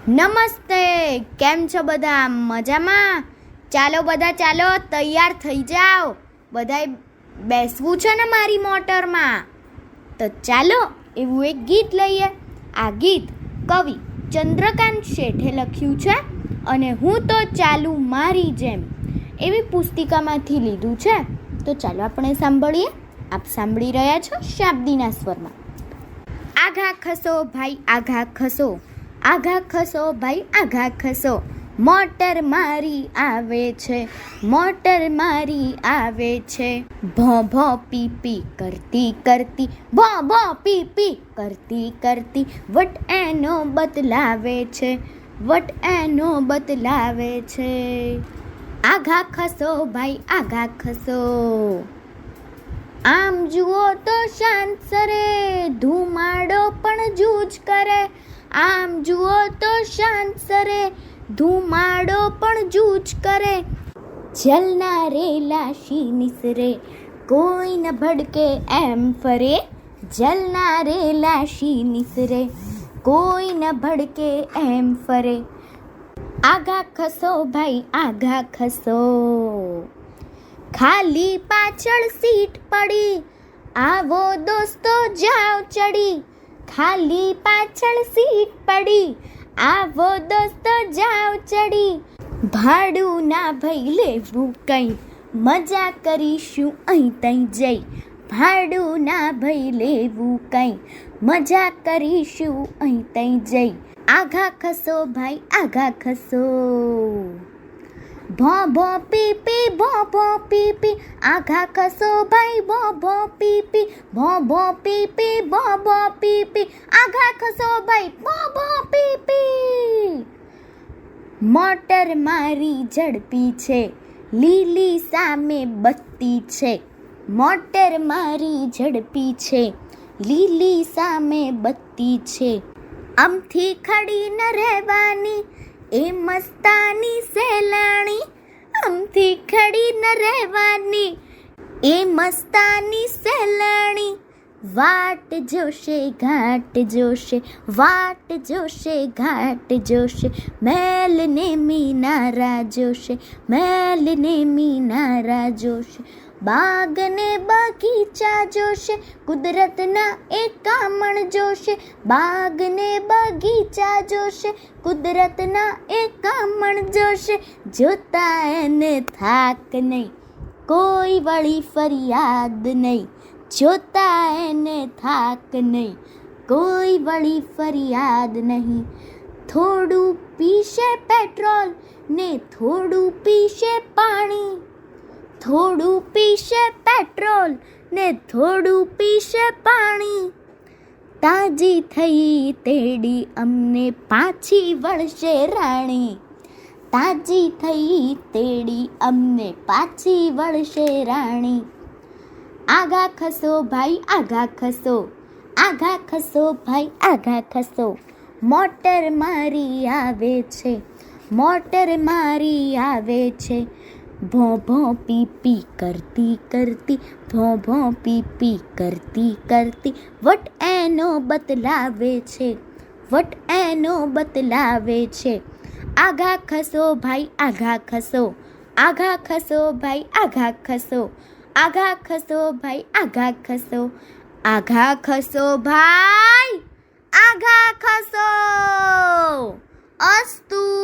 નમસ્તે, કેમ છો બધા? મજામાં? ચાલો બધા, ચાલો તૈયાર થઈ જાઓ. બધાએ બેસવું છે ને મારી મોટરમાં? તો ચાલો એવું એક ગીત લઈએ. આ ગીત કવિ ચંદ્રકાંત શેઠે લખ્યું છે અને હું તો ચાલુ મારી જેમ એવી પુસ્તિકામાંથી લીધું છે. તો ચાલો આપણે સાંભળીએ. આપ સાંભળી રહ્યા છો શાબ્દીના સ્વરમાં. આઘા ખસો ભાઈ આઘા ખસો, આઘા ખસો ભાઈ આઘા ખસો, મોટર મારી આવે છે, મોટર મારી આવે છે. ભો ભો પી પી કરતી કરતી, ભો ભો પી પી કરતી કરતી, વટ એનો બતલાવે છે, વટ એનો બતલાવે છે. આઘા ખસો ભાઈ આઘા ખસો, આમ જુઓ તો શાંત સરે, ધુમાડો પણ જૂજ કરે. આમ જુઓ તો શાંત સરે, ધુમાડો પણ જૂજ કરે. જલનારે લાશી નિસરે, કોઈ ન ભડકે એમ ફરે. જલનારે લાશી નિસરે, કોઈ ન ભડકે એમ ફરે. આઘા ખસો ભાઈ આઘા ખસો, ખાલી પાછળ સીટ પડી, આવો દોસ્તો જાવ ચડી. ખાલી પાછળ સીટ પડી, આવો દોસ્તો જાવ ચડી. ભાડું ના ભઈ લેવું કંઈ, મજા કરીશું અહીં તઈ જઈ. ભાડું ના ભઈ લેવું કંઈ, મજા કરીશું અહીં તઈ જઈ. આઘા ખસો ભાઈ આઘા ખસો, ભો ભો પી પી, ભો ભો પી પી, આઘા ખસો ભાઈ ભો ભો પી પી, ભો ભો પી પી, ભો ભો પી પી, આઘા ખસો ભાઈ ભો ભો પી પી. મોટર મારી ઝડપી છે, લીલી સામે બત્તી છે. મોટર મારી ઝડપી છે, લીલી સામે બત્તી છે. અમથી ખડી ન રહેવાની, એ મસ્તાની સેલાણી. અમથી ખડી ન રહેવાની, એ મસ્તાની સેલાણી. વાટ જોશે ઘાટ જોશે, વાટ જોશે ઘાટ જોશે, મેલને મીનારા જોશે, મેલને મીનારા જોશે. બાગને બગીચા જોશે, કુદરતના એકામણ જોશે. બાગને બગીચા જોશે, કુદરતના એકામણ જોશે. જોતા એને થાક નહીં, કોઈ વળી ફરિયાદ નહીં. જોતા એને થાક નહીં, કોઈ વળી ફરિયાદ નહીં. થોડું પીશે પેટ્રોલ ને થોડું પીશે પાણી. થોડું પીશે પેટ્રોલ ને થોડું પીશે પાણી. તાજી થઈ તેડી અમને પાછી વળશે રાણી. તાજી થઈ તેડી અમને પાછી વળશે રાણી. આઘા ખસો ભાઈ આઘા ખસો, આઘા ખસો ભાઈ આઘા ખસો, મોટર મારી આવે છે, મોટર મારી આવે છે. ભો ભો પી પી કરતી કરતી, ભો ભો પી પી કરતી કરતી, વટ એનો બતલાવે છે, વટ એનો બતલાવે છે. આઘા ખસો ભાઈ આઘા ખસો, આઘા ખસો ભાઈ આઘા ખસો, આઘા ખસો ભાઈ આઘા ખસો, આઘા ખસો ભાઈ આઘા ખસો. અસ્તુ.